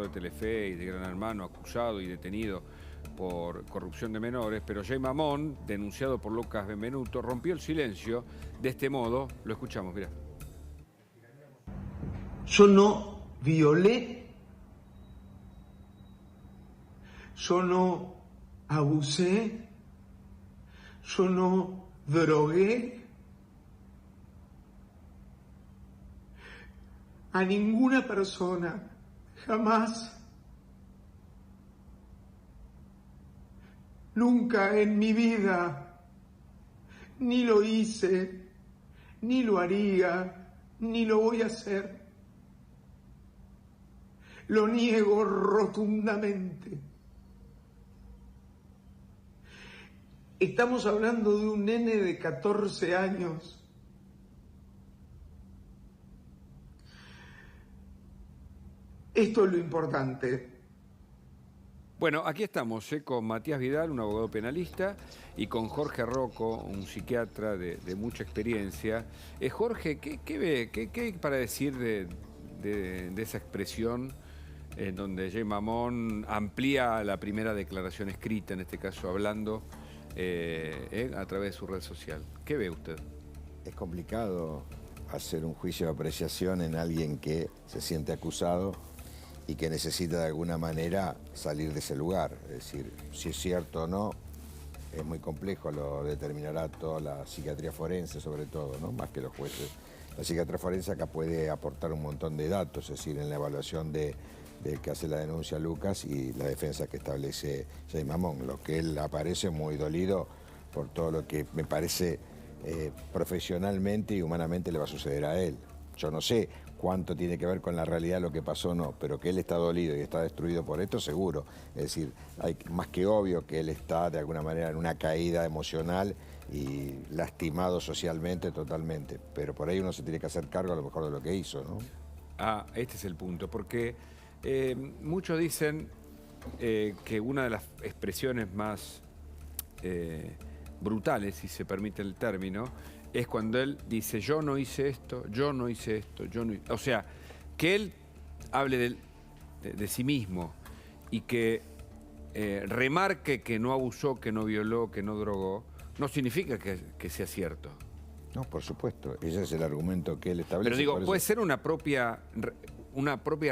de Telefe y de Gran Hermano, acusado y detenido por corrupción de menores, pero Jay Mamón, denunciado por Lucas Benvenuto, rompió el silencio de este modo. Lo escuchamos, mira. Yo no violé, yo no abusé, yo no drogué a ninguna persona, jamás. Nunca en mi vida, ni lo hice, ni lo haría, ni lo voy a hacer. Lo niego rotundamente. Estamos hablando de un nene de 14 años. Esto es lo importante. Bueno, aquí estamos con Matías Vidal, un abogado penalista, y con Jorge Rocco, un psiquiatra de mucha experiencia. Jorge, ¿qué hay para decir de esa expresión en donde Jay Mamón amplía la primera declaración escrita, en este caso hablando a través de su red social? ¿Qué ve usted? Es complicado hacer un juicio de apreciación en alguien que se siente acusado y que necesita de alguna manera salir de ese lugar. Es decir, si es cierto o no, es muy complejo, lo determinará toda la psiquiatría forense sobre todo, ¿no? Más que los jueces. La psiquiatría forense acá puede aportar un montón de datos, es decir, en la evaluación del que hace la denuncia Lucas y la defensa que establece Jay Mamón. Lo que él aparece muy dolido por todo lo que me parece profesionalmente y humanamente le va a suceder a él. Yo no sé cuánto tiene que ver con la realidad lo que pasó o no, pero que él está dolido y está destruido por esto, seguro. Es decir, hay más que obvio que él está de alguna manera en una caída emocional y lastimado socialmente totalmente. Pero por ahí uno se tiene que hacer cargo a lo mejor de lo que hizo, ¿no? Ah, este es el punto, porque muchos dicen que una de las expresiones más brutales, si se permite el término, es cuando él dice, yo no hice esto, yo no hice esto, yo no hice... O sea, que él hable de sí mismo y que remarque que no abusó, que no violó, que no drogó, no significa que sea cierto. No, por supuesto, ese es el argumento que él establece. Pero digo, puede ser una propia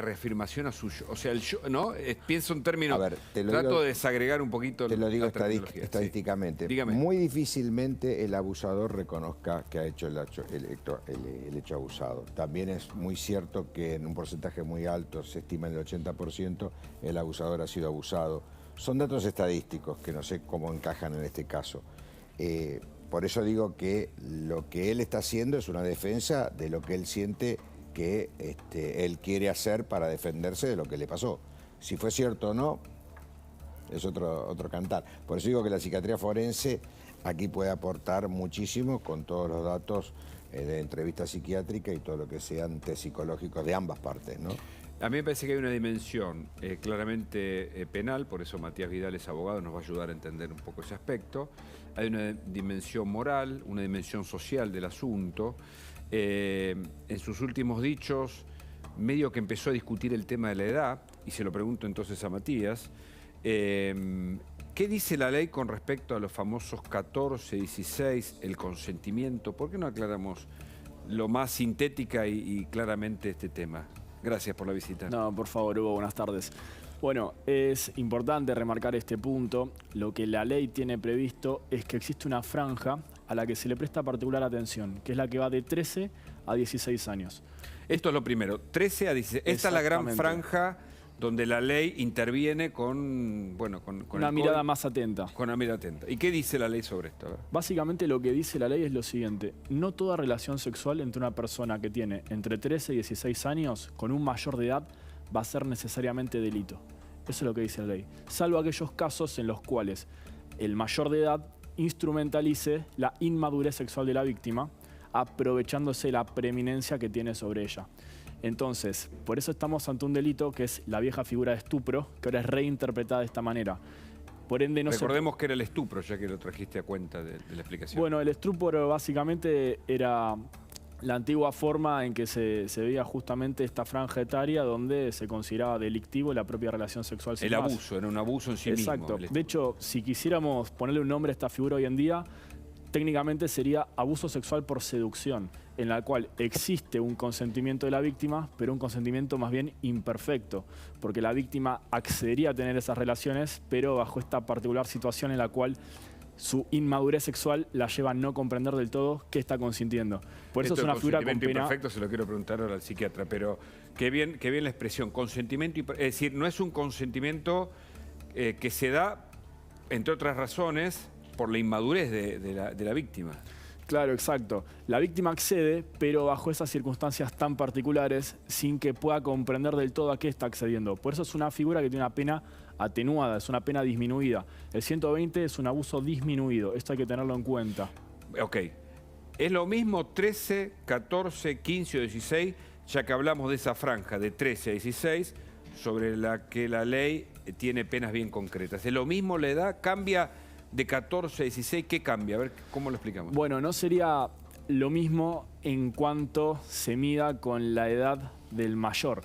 reafirmación a su yo. O sea, el yo, ¿no? Pienso en términos... A ver, trato de desagregar un poquito. Te lo digo estadísticamente. Sí. Muy difícilmente el abusador reconozca que ha hecho el hecho abusado. También es muy cierto que en un porcentaje muy alto, se estima en el 80%, el abusador ha sido abusado. Son datos estadísticos que no sé cómo encajan en este caso. Por eso digo que lo que él está haciendo es una defensa de lo que él siente que él quiere hacer para defenderse de lo que le pasó. Si fue cierto o no, es otro cantar. Por eso digo que la psiquiatría forense aquí puede aportar muchísimo con todos los datos de entrevista psiquiátrica y todo lo que sean test psicológicos de ambas partes, ¿no? A mí me parece que hay una dimensión claramente penal, por eso Matías Vidal es abogado, nos va a ayudar a entender un poco ese aspecto. Hay una dimensión moral, una dimensión social del asunto. En sus últimos dichos, medio que empezó a discutir el tema de la edad, y se lo pregunto entonces a Matías, ¿qué dice la ley con respecto a los famosos 14, 16, el consentimiento? ¿Por qué no aclaramos lo más sintética y claramente este tema? Gracias por la visita. No, por favor, Hugo, buenas tardes. Bueno, es importante remarcar este punto. Lo que la ley tiene previsto es que existe una franja a la que se le presta particular atención, que es la que va de 13 a 16 años. Esto es lo primero, 13 a 16. Esta es la gran franja donde la ley interviene con una mirada más atenta. Con una mirada atenta. ¿Y qué dice la ley sobre esto? Básicamente lo que dice la ley es lo siguiente. No toda relación sexual entre una persona que tiene entre 13 y 16 años con un mayor de edad va a ser necesariamente delito. Eso es lo que dice la ley. Salvo aquellos casos en los cuales el mayor de edad instrumentalice la inmadurez sexual de la víctima, aprovechándose la preeminencia que tiene sobre ella. Entonces, por eso estamos ante un delito que es la vieja figura de estupro, que ahora es reinterpretada de esta manera. Por ende, Recordemos que era el estupro, ya que lo trajiste a cuenta de la explicación. Bueno, el estupro básicamente era la antigua forma en que se veía justamente esta franja etaria donde se consideraba delictivo la propia relación sexual sin El más. abuso, era un abuso en sí mismo. Exacto. De hecho, si quisiéramos ponerle un nombre a esta figura hoy en día, técnicamente sería abuso sexual por seducción, en la cual existe un consentimiento de la víctima, pero un consentimiento más bien imperfecto, porque la víctima accedería a tener esas relaciones, pero bajo esta particular situación en la cual su inmadurez sexual la lleva a no comprender del todo qué está consintiendo. Por eso es una figura con pena... imperfecto se lo quiero preguntar ahora al psiquiatra, pero qué bien la expresión, consentimiento, es decir, no es un consentimiento que se da, entre otras razones, por la inmadurez de la víctima. Claro, exacto. La víctima accede, pero bajo esas circunstancias tan particulares, sin que pueda comprender del todo a qué está accediendo. Por eso es una figura que tiene una pena atenuada, es una pena disminuida. El 120 es un abuso disminuido, esto hay que tenerlo en cuenta. Ok. ¿Es lo mismo 13, 14, 15 o 16, ya que hablamos de esa franja de 13 a 16, sobre la que la ley tiene penas bien concretas? ¿Es lo mismo la edad? ¿Cambia de 14 a 16? ¿Qué cambia? A ver, ¿cómo lo explicamos? Bueno, no sería lo mismo en cuanto se mida con la edad del mayor.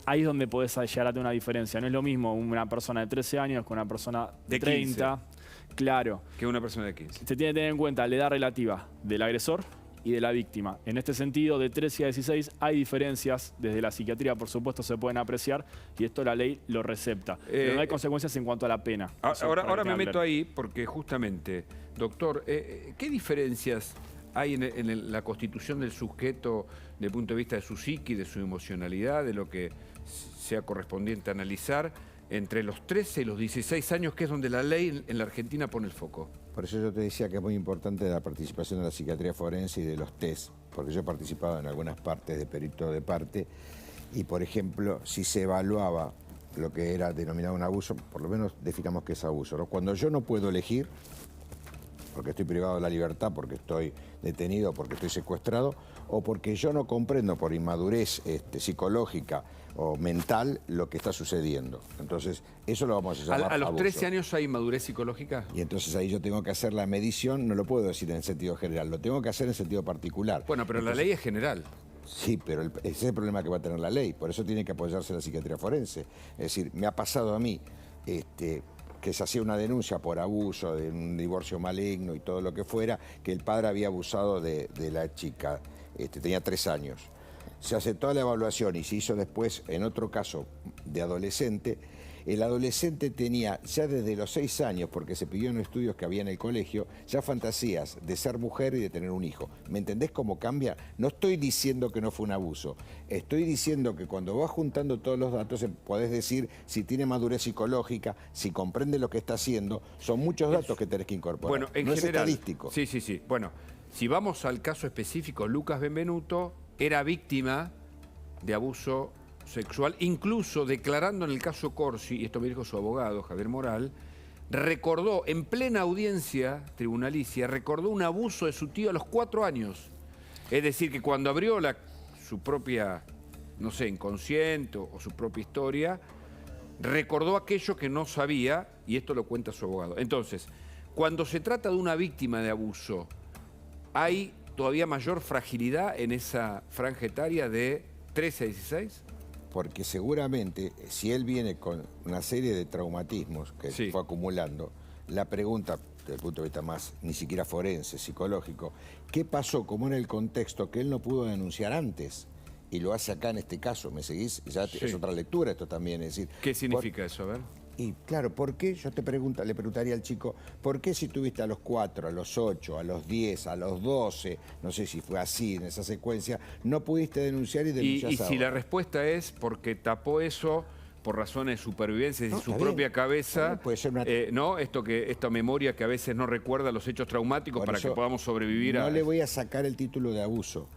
Ahí es donde podés llegar a tener una diferencia. No es lo mismo una persona de 13 años con una persona de 30. 15. Claro. Que una persona de 15. Se tiene que tener en cuenta la edad relativa del agresor y de la víctima. En este sentido, de 13 a 16 hay diferencias. Desde la psiquiatría, por supuesto, se pueden apreciar y esto la ley lo recepta. Pero no hay consecuencias en cuanto a la pena. Ahora me meto ahí porque justamente, doctor, ¿qué diferencias hay en la constitución del sujeto desde el punto de vista de su psiqui, de su emocionalidad, de lo que sea correspondiente analizar entre los 13 y los 16 años, que es donde la ley en la Argentina pone el foco? Por eso yo te decía que es muy importante la participación de la psiquiatría forense y de los test, porque yo he participado en algunas partes de perito de parte y, por ejemplo, si se evaluaba lo que era denominado un abuso, por lo menos definamos que es abuso, ¿no? Cuando yo no puedo elegir, porque estoy privado de la libertad, porque estoy detenido, porque estoy secuestrado, o porque yo no comprendo por inmadurez psicológica o mental lo que está sucediendo. Entonces, eso lo vamos a llamar ¿A los abuso. 13 años hay madurez psicológica? Y entonces ahí yo tengo que hacer la medición, no lo puedo decir en sentido general, lo tengo que hacer en sentido particular. Bueno, pero entonces, la ley es general. Sí, pero ese es el problema que va a tener la ley, por eso tiene que apoyarse la psiquiatría forense. Es decir, me ha pasado a mí que se hacía una denuncia por abuso, de un divorcio maligno y todo lo que fuera, que el padre había abusado de la chica, tenía 3 años. Se hace toda la evaluación y se hizo después, en otro caso de adolescente. El adolescente tenía ya desde los 6 años, porque se pidió en estudios que había en el colegio, ya fantasías de ser mujer y de tener un hijo. ¿Me entendés cómo cambia? No estoy diciendo que no fue un abuso. Estoy diciendo que cuando vas juntando todos los datos, podés decir si tiene madurez psicológica, si comprende lo que está haciendo. Son muchos datos que tenés que incorporar. Bueno, en no general, es estadístico. Sí. Bueno, si vamos al caso específico, Lucas Benvenuto era víctima de abuso sexual, incluso declarando en el caso Corsi, y esto me dijo su abogado, Javier Moral, recordó en plena audiencia tribunalicia, recordó un abuso de su tío a los 4 años. Es decir, que cuando abrió su propia, no sé, inconsciente o su propia historia, recordó aquello que no sabía, y esto lo cuenta su abogado. Entonces, cuando se trata de una víctima de abuso, ¿hay todavía mayor fragilidad en esa franja etaria de 13 a 16? Porque seguramente, si él viene con una serie de traumatismos que Sí. fue acumulando, la pregunta, desde el punto de vista más, ni siquiera forense, psicológico, ¿qué pasó como en el contexto que él no pudo denunciar antes? Y lo hace acá en este caso, ¿me seguís? Ya Sí. es otra lectura esto también, es decir... ¿Qué significa eso? A ver. Y claro, ¿por qué? Yo le preguntaría al chico, ¿por qué si tuviste a los 4, a los 8, a los 10, a los 12, no sé si fue así en esa secuencia, no pudiste denunciar y denunciás Y si ahora? la respuesta es porque tapó eso por razones de supervivencia No, de su está bien. propia cabeza, Bueno, puede ser una... ¿no? Esta memoria que a veces no recuerda los hechos traumáticos Por para eso que podamos sobrevivir no a... le voy a sacar el título de abuso.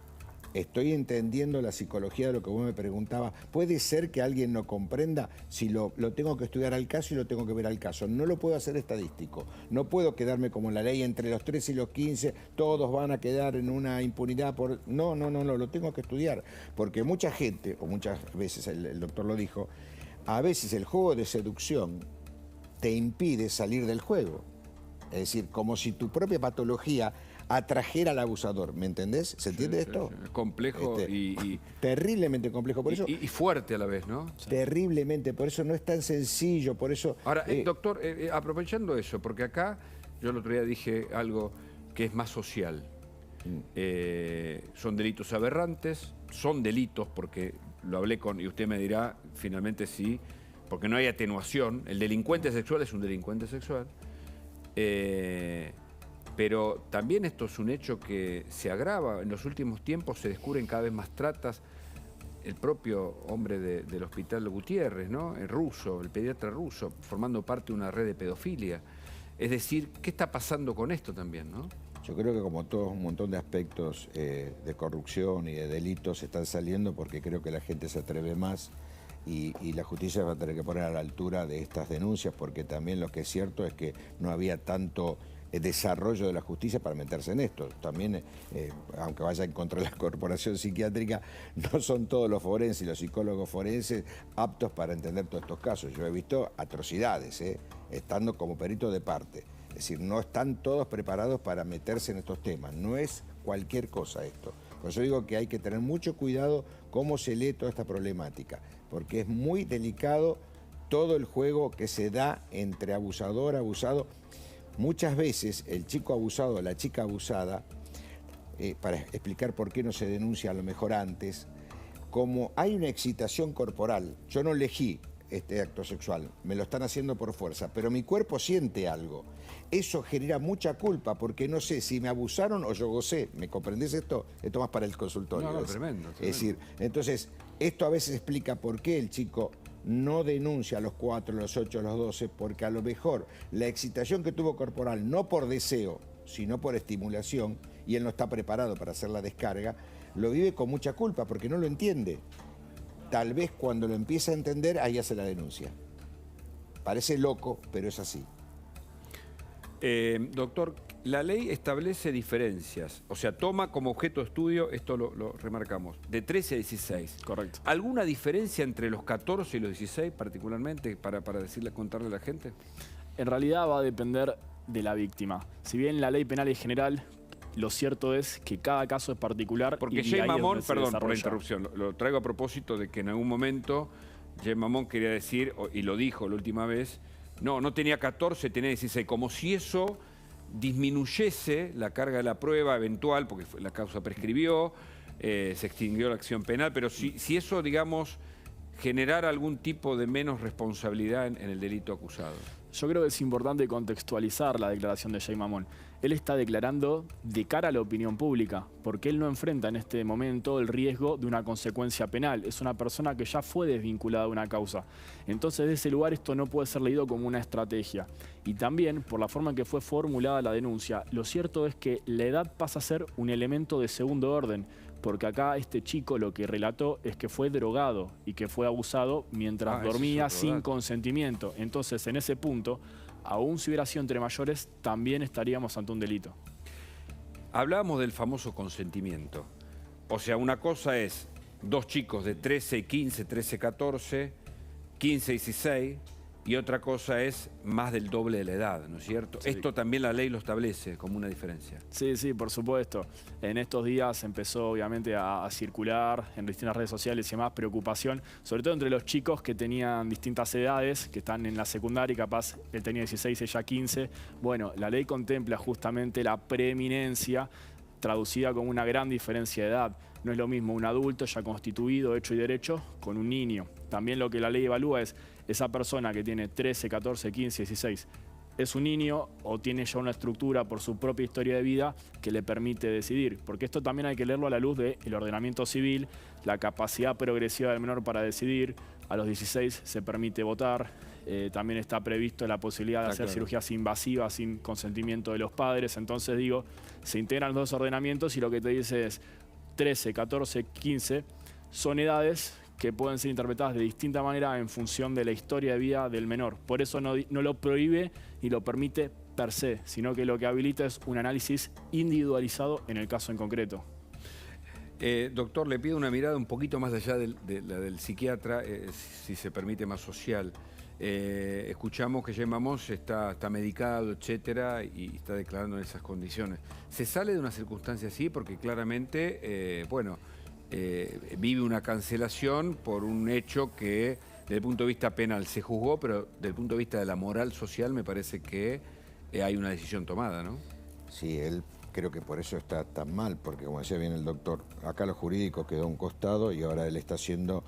Estoy entendiendo la psicología de lo que vos me preguntabas. ¿Puede ser que alguien no comprenda si lo tengo que estudiar al caso y lo tengo que ver al caso? No lo puedo hacer estadístico. No puedo quedarme como la ley entre los 13 y los 15, todos van a quedar en una impunidad por... No, lo tengo que estudiar. Porque mucha gente, o muchas veces el doctor lo dijo, a veces el juego de seducción te impide salir del juego. Es decir, como si tu propia patología atrajera al abusador, ¿me entendés? ¿Se entiende esto? Sí. Complejo y terriblemente complejo, por eso... Y fuerte a la vez, ¿no? Terriblemente, por eso no es tan sencillo, por eso... Ahora, doctor, aprovechando eso, porque acá yo el otro día dije algo que es más social. Son delitos aberrantes, son delitos porque lo hablé con, y usted me dirá finalmente sí, porque no hay atenuación. El delincuente sexual es un delincuente sexual. Pero también esto es un hecho que se agrava. En los últimos tiempos se descubren cada vez más tratas. El propio hombre del hospital Gutiérrez, ¿no? El ruso, el pediatra ruso, formando parte de una red de pedofilia. Es decir, ¿qué está pasando con esto también, no? Yo creo que como todos un montón de aspectos de corrupción y de delitos están saliendo porque creo que la gente se atreve más y la justicia va a tener que poner a la altura de estas denuncias, porque también lo que es cierto es que no había tanto desarrollo de la justicia para meterse en esto. También, aunque vaya en contra de la corporación psiquiátrica, no son todos los forenses y los psicólogos forenses aptos para entender todos estos casos. Yo he visto atrocidades, estando como perito de parte. Es decir, no están todos preparados para meterse en estos temas. No es cualquier cosa esto. Por eso digo que hay que tener mucho cuidado cómo se lee toda esta problemática, porque es muy delicado todo el juego que se da entre abusador, abusado. Muchas veces el chico abusado, la chica abusada, para explicar por qué no se denuncia a lo mejor antes, como hay una excitación corporal, yo no elegí este acto sexual, me lo están haciendo por fuerza, pero mi cuerpo siente algo. Eso genera mucha culpa porque no sé si me abusaron o yo gocé. ¿Me comprendés esto? Esto más para el consultorio. No, tremendo. Es decir, entonces, esto a veces explica por qué el chico no denuncia a los 4, a los 8, a los 12, porque a lo mejor la excitación que tuvo corporal, no por deseo, sino por estimulación, y él no está preparado para hacer la descarga, lo vive con mucha culpa porque no lo entiende. Tal vez cuando lo empieza a entender, ahí hace la denuncia. Parece loco, pero es así. Doctor, la ley establece diferencias, o sea, toma como objeto de estudio, esto lo remarcamos, de 13 a 16. Correcto. ¿Alguna diferencia entre los 14 y los 16 particularmente para contarle a la gente? En realidad va a depender de la víctima. Si bien la ley penal es general, lo cierto es que cada caso es particular. Porque Jay Mamón, perdón por la interrupción, lo traigo a propósito de que en algún momento Jay Mamón quería decir, y lo dijo la última vez, no tenía 14, tenía 16, como si eso disminuyese la carga de la prueba eventual, porque la causa prescribió, se extinguió la acción penal, pero si eso, digamos, generara algún tipo de menos responsabilidad en el delito acusado. Yo creo que es importante contextualizar la declaración de Jay Mamón. Él está declarando de cara a la opinión pública, porque él no enfrenta en este momento el riesgo de una consecuencia penal. Es una persona que ya fue desvinculada de una causa. Entonces, de ese lugar, esto no puede ser leído como una estrategia. Y también, por la forma en que fue formulada la denuncia, lo cierto es que la edad pasa a ser un elemento de segundo orden, porque acá este chico lo que relató es que fue drogado y que fue abusado mientras dormía sin consentimiento. Entonces, en ese punto, aún si hubiera sido entre mayores, también estaríamos ante un delito. Hablábamos del famoso consentimiento. O sea, una cosa es dos chicos de 13 y 15, 13, 14, 15, 16, y otra cosa es más del doble de la edad, ¿no es cierto? Sí. Esto también la ley lo establece como una diferencia. Sí, por supuesto. En estos días empezó obviamente a circular en distintas redes sociales y más preocupación, sobre todo entre los chicos que tenían distintas edades, que están en la secundaria y capaz él tenía 16, ella 15. Bueno, la ley contempla justamente la preeminencia, traducida como una gran diferencia de edad. No es lo mismo un adulto ya constituido, hecho y derecho, con un niño. También lo que la ley evalúa es esa persona que tiene 13, 14, 15, 16, ¿es un niño o tiene ya una estructura por su propia historia de vida que le permite decidir? Porque esto también hay que leerlo a la luz del ordenamiento civil, la capacidad progresiva del menor para decidir. A los 16 se permite votar. También está previsto la posibilidad de hacer cirugías invasivas sin consentimiento de los padres. Entonces digo, se integran los dos ordenamientos y lo que te dice es 13, 14, 15 son edades que pueden ser interpretadas de distinta manera en función de la historia de vida del menor. Por eso no lo prohíbe ni lo permite per se, sino que lo que habilita es un análisis individualizado en el caso en concreto. Doctor, le pido una mirada un poquito más allá de la del psiquiatra, si se permite, más social. Escuchamos que Jay Mamón está medicado, etcétera, y está declarando en esas condiciones. ¿Se sale de una circunstancia así? Porque claramente, vive una cancelación por un hecho que, desde el punto de vista penal, se juzgó, pero desde el punto de vista de la moral social me parece que hay una decisión tomada, ¿no? Sí, él creo que por eso está tan mal, porque como decía bien el doctor, acá lo jurídico quedó a un costado y ahora él está haciendo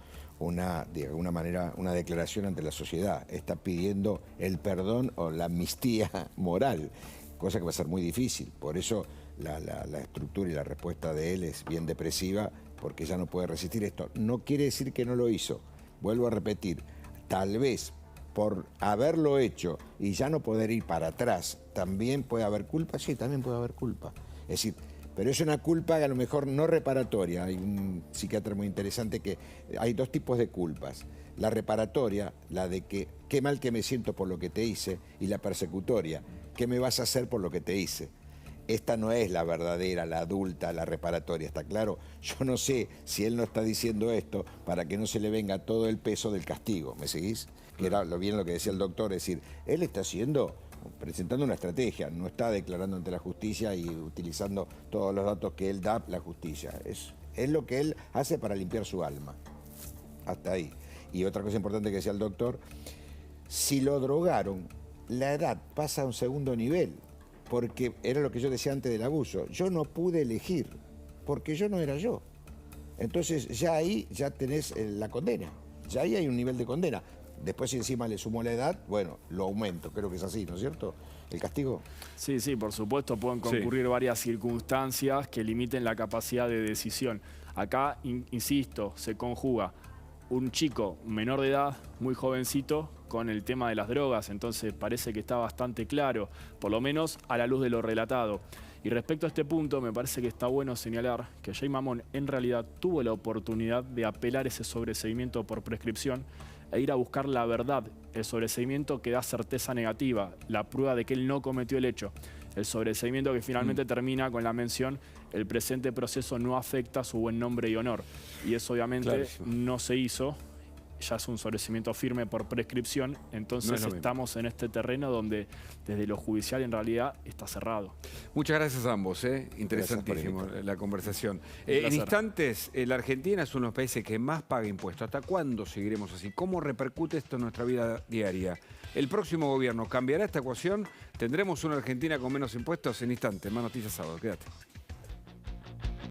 de alguna manera, una declaración ante la sociedad. Está pidiendo el perdón o la amnistía moral, cosa que va a ser muy difícil. Por eso la estructura y la respuesta de él es bien depresiva, porque ya no puede resistir esto. No quiere decir que no lo hizo. Vuelvo a repetir, tal vez por haberlo hecho y ya no poder ir para atrás, ¿también puede haber culpa? Sí, también puede haber culpa. Es decir, pero es una culpa que a lo mejor no reparatoria. Hay un psiquiatra muy interesante que hay dos tipos de culpas. La reparatoria, la de que qué mal que me siento por lo que te hice, y la persecutoria, qué me vas a hacer por lo que te hice. Esta no es la verdadera, la adulta, la reparatoria, ¿está claro? Yo no sé si él no está diciendo esto para que no se le venga todo el peso del castigo, ¿me seguís? Que era lo que decía el doctor, es decir, él está presentando una estrategia, no está declarando ante la justicia y utilizando todos los datos que él da la justicia. Es lo que él hace para limpiar su alma. Hasta ahí. Y otra cosa importante que decía el doctor, si lo drogaron, la edad pasa a un segundo nivel, porque era lo que yo decía antes del abuso. Yo no pude elegir, porque yo no era yo. Entonces ya ahí ya tenés la condena, ya ahí hay un nivel de condena. Después si encima le sumo la edad, bueno, lo aumento, creo que es así, ¿no es cierto? ¿El castigo? Sí, por supuesto, pueden concurrir varias circunstancias que limiten la capacidad de decisión. Acá, insisto, se conjuga un chico menor de edad, muy jovencito, con el tema de las drogas, entonces parece que está bastante claro, por lo menos a la luz de lo relatado. Y respecto a este punto, me parece que está bueno señalar que Jay Mamón en realidad tuvo la oportunidad de apelar ese sobreseimiento por prescripción e ir a buscar la verdad, el sobreseimiento que da certeza negativa, la prueba de que él no cometió el hecho. El sobreseimiento que finalmente termina con la mención, el presente proceso no afecta su buen nombre y honor. Y eso obviamente no se hizo, ya es un sobreseimiento firme por prescripción, entonces estamos en este terreno donde desde lo judicial en realidad está cerrado. Muchas gracias a ambos, interesantísimo la conversación. En instantes, la Argentina es uno de los países que más paga impuestos. ¿Hasta cuándo seguiremos así? ¿Cómo repercute esto en nuestra vida diaria? ¿El próximo gobierno cambiará esta ecuación? ¿Tendremos una Argentina con menos impuestos? En instantes, más noticias sábado, quédate.